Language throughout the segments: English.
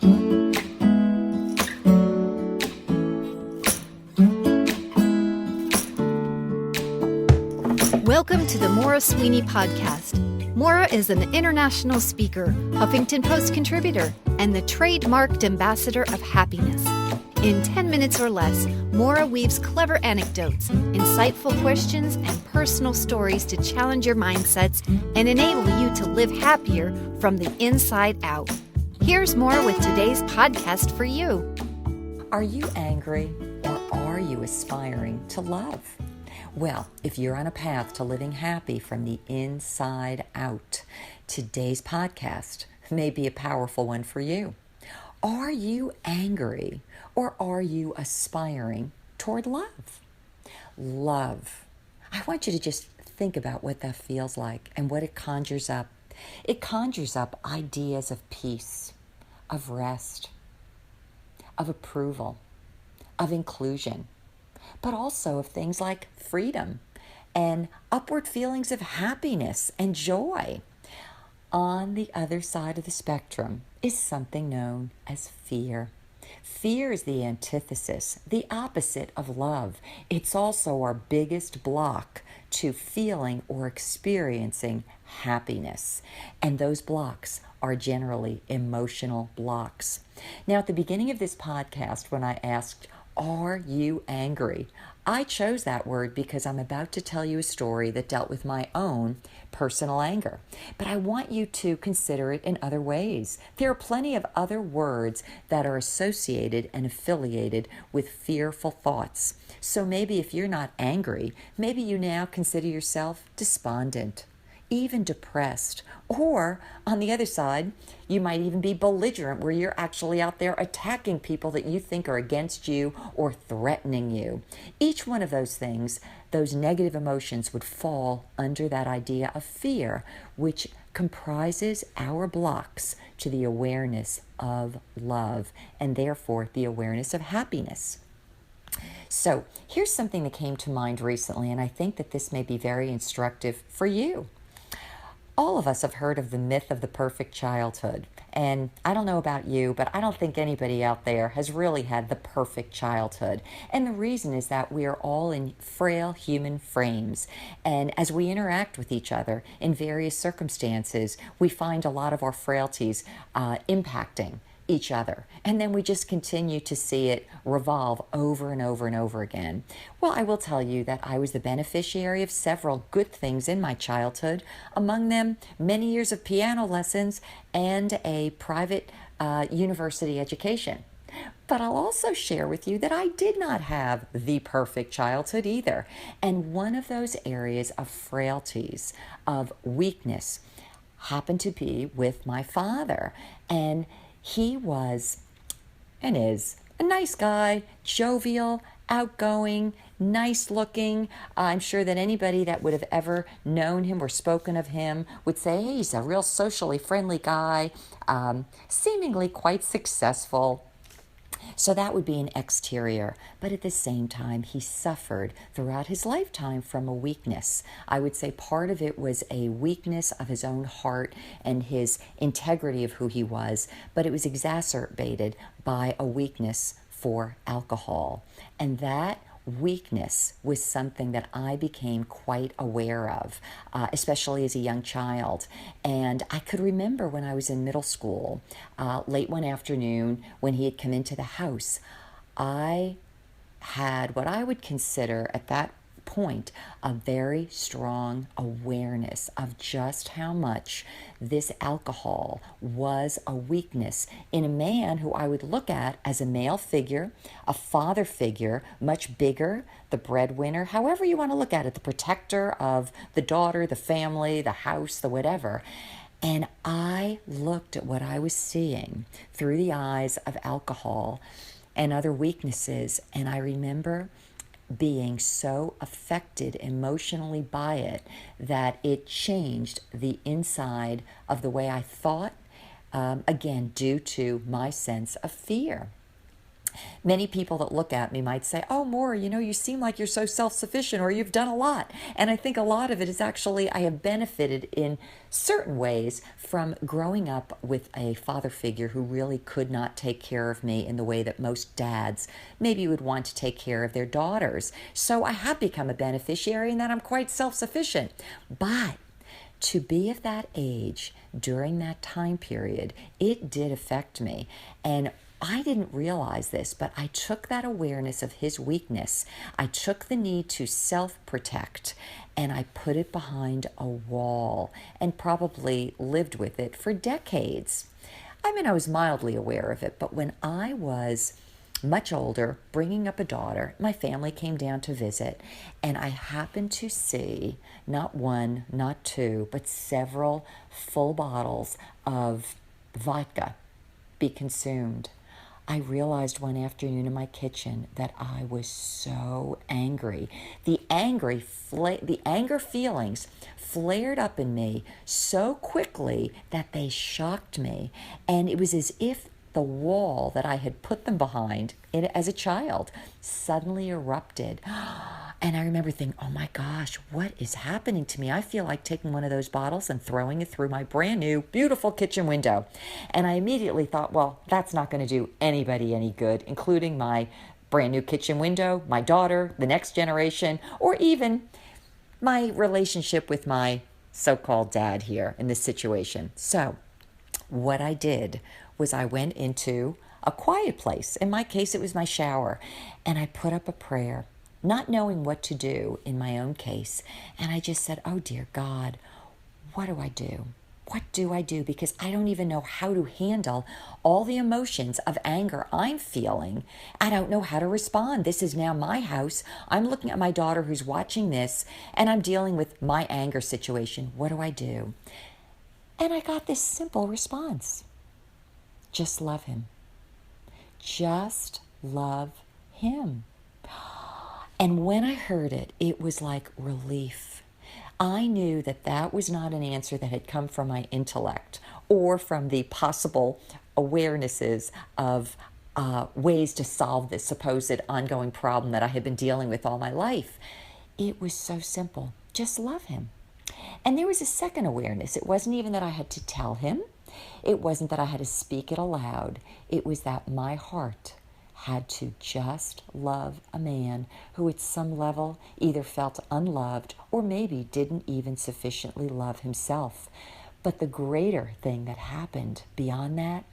Welcome to the Maura Sweeney podcast. Maura is an international speaker, Huffington Post contributor, and the trademarked ambassador of happiness. In 10 minutes or less, Maura weaves clever anecdotes, insightful questions, and personal stories to challenge your mindsets and enable you to live happier from the inside out. Here's Maura with today's podcast for you. Are you angry, or are you aspiring to love? Well, if you're on a path to living happy from the inside out, today's podcast may be a powerful one for you. Are you angry, or are you aspiring toward love? Love. I want you to just think about what that feels like and what it conjures up. It conjures up ideas of peace, of rest, of approval, of inclusion, but also of things like freedom and upward feelings of happiness and joy. On the other side of the spectrum is something known as fear. Fear is the antithesis, the opposite of love. It's also our biggest block to feeling or experiencing happiness. And those blocks are generally emotional blocks. Now, at the beginning of this podcast, when I asked, "Are you angry?" I chose that word because I'm about to tell you a story that dealt with my own personal anger. But I want you to consider it in other ways. There are plenty of other words that are associated and affiliated with fearful thoughts. So maybe if you're not angry, maybe you now consider yourself despondent, even depressed, or on the other side, you might even be belligerent, where you're actually out there attacking people that you think are against you or threatening you. Each one of those things, those negative emotions, would fall under that idea of fear, which comprises our blocks to the awareness of love and therefore the awareness of happiness. So here's something that came to mind recently, and I think that this may be very instructive for you. All of us have heard of the myth of the perfect childhood. And I don't know about you, but I don't think anybody out there has really had the perfect childhood. And the reason is that we are all in frail human frames. And as we interact with each other in various circumstances, we find a lot of our frailties impacting each other. And then we just continue to see it revolve over and over and over again. Well, I will tell you that I was the beneficiary of several good things in my childhood, among them many years of piano lessons and a private university education. But I'll also share with you that I did not have the perfect childhood either. And one of those areas of frailties, of weakness, happened to be with my father. And he was and is a nice guy, jovial, outgoing, nice looking. I'm sure that anybody that would have ever known him or spoken of him would say, hey, he's a real socially friendly guy, seemingly quite successful. So that would be an exterior. But at the same time, he suffered throughout his lifetime from a weakness. I would say part of it was a weakness of his own heart and his integrity of who he was, but it was exacerbated by a weakness for alcohol. And that weakness was something that I became quite aware of, especially as a young child. And I could remember when I was in middle school, late one afternoon when he had come into the house, I had what I would consider at that point a very strong awareness of just how much this alcohol was a weakness in a man who I would look at as a male figure, a father figure, much bigger, the breadwinner, however you want to look at it, the protector of the daughter, the family, the house, the whatever. And I looked at what I was seeing through the eyes of alcohol and other weaknesses, and I remember being so affected emotionally by it that it changed the inside of the way I thought, again, due to my sense of fear. Many people that look at me might say, oh, Maura, you seem like you're so self-sufficient or you've done a lot. And I think a lot of it is actually I have benefited in certain ways from growing up with a father figure who really could not take care of me in the way that most dads maybe would want to take care of their daughters. So I have become a beneficiary in that I'm quite self-sufficient. But to be of that age during that time period, it did affect me. And I didn't realize this, but I took that awareness of his weakness. I took the need to self-protect and I put it behind a wall and probably lived with it for decades. I mean, I was mildly aware of it, but when I was much older, bringing up a daughter, my family came down to visit, and I happened to see not one, not two, but several full bottles of vodka be consumed. I realized one afternoon in my kitchen that I was so angry. The anger feelings flared up in me so quickly that they shocked me. And it was as if the wall that I had put them behind as a child suddenly erupted. And I remember thinking, oh my gosh, what is happening to me? I feel like taking one of those bottles and throwing it through my brand new, beautiful kitchen window. And I immediately thought, well, that's not going to do anybody any good, including my brand new kitchen window, my daughter, the next generation, or even my relationship with my so-called dad here in this situation. So what I did was I went into a quiet place. In my case, it was my shower. And I put up a prayer, not knowing what to do in my own case. And I just said, oh, dear God, what do I do? What do I do? Because I don't even know how to handle all the emotions of anger I'm feeling. I don't know how to respond. This is now my house. I'm looking at my daughter who's watching this, and I'm dealing with my anger situation. What do I do? And I got this simple response. Just love him. Just love him. And when I heard it, it was like relief. I knew that that was not an answer that had come from my intellect or from the possible awarenesses of ways to solve this supposed ongoing problem that I had been dealing with all my life. It was so simple. Just love him. And there was a second awareness. It wasn't even that I had to tell him. It wasn't that I had to speak it aloud. It was that my heart had to just love a man who at some level either felt unloved or maybe didn't even sufficiently love himself. But the greater thing that happened beyond that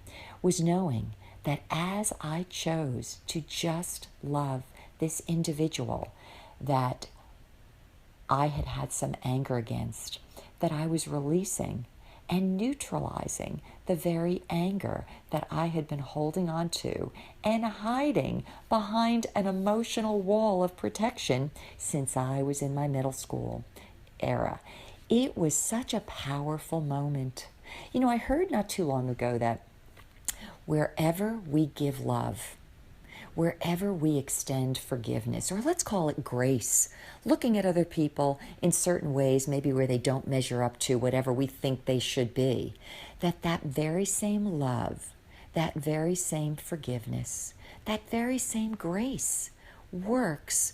was knowing that as I chose to just love this individual that I had had some anger against, that I was releasing and neutralizing the very anger that I had been holding on to and hiding behind an emotional wall of protection since I was in my middle school era. It was such a powerful moment. I heard not too long ago that wherever we give love, wherever we extend forgiveness, or let's call it grace, looking at other people in certain ways, maybe where they don't measure up to whatever we think they should be, that very same love, that very same forgiveness, that very same grace works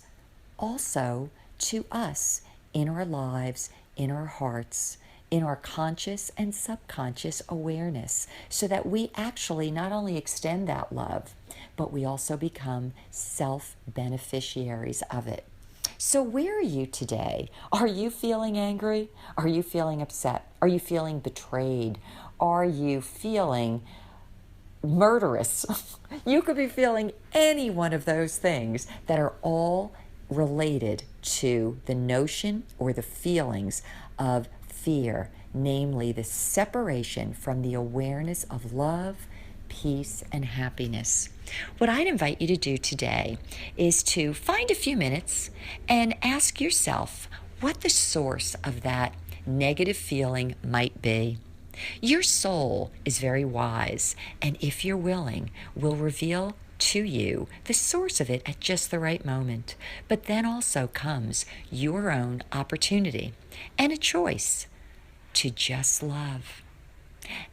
also to us in our lives, in our hearts, in our conscious and subconscious awareness, so that we actually not only extend that love, but we also become self-beneficiaries of it. So where are you today? Are you feeling angry? Are you feeling upset? Are you feeling betrayed? Are you feeling murderous? You could be feeling any one of those things that are all related to the notion or the feelings of fear, namely the separation from the awareness of love, peace, and happiness. What I'd invite you to do today is to find a few minutes and ask yourself what the source of that negative feeling might be. Your soul is very wise, and if you're willing, will reveal to you the source of it at just the right moment. But then also comes your own opportunity and a choice to just love.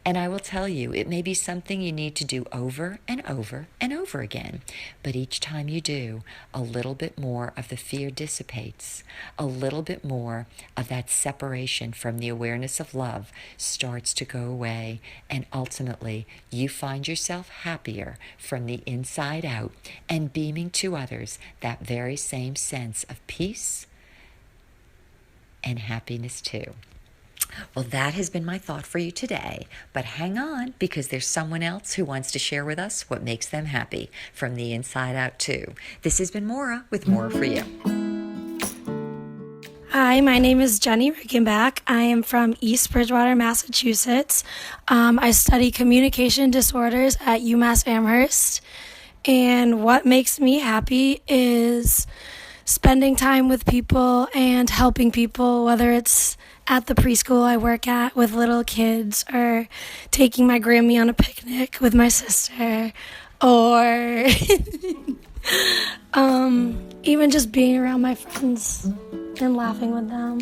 And I will tell you, it may be something you need to do over and over and over again. But each time you do, a little bit more of the fear dissipates. A little bit more of that separation from the awareness of love starts to go away. And ultimately, you find yourself happier from the inside out and beaming to others that very same sense of peace and happiness too. Well, that has been my thought for you today, but hang on, because there's someone else who wants to share with us what makes them happy from the inside out too. This has been Maura with Maura for You. Hi, my name is Jenny Rickenbach. I am from East Bridgewater, Massachusetts. I study communication disorders at UMass Amherst, and what makes me happy is spending time with people and helping people, whether it's at the preschool I work at with little kids, or taking my Grammy on a picnic with my sister, or even just being around my friends and laughing with them.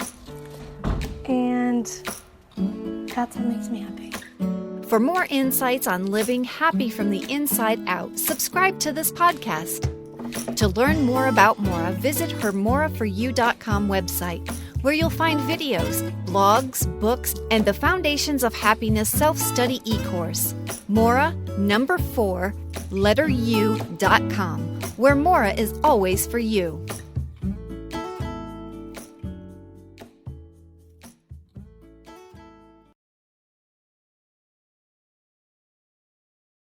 And that's what makes me happy. For more insights on living happy from the inside out, subscribe to this podcast. To learn more about Maura, visit her moraforyou.com website, where you'll find videos, blogs, books, and the Foundations of Happiness self-study e-course. Maura, 4, letter U.com, where Maura is always for you.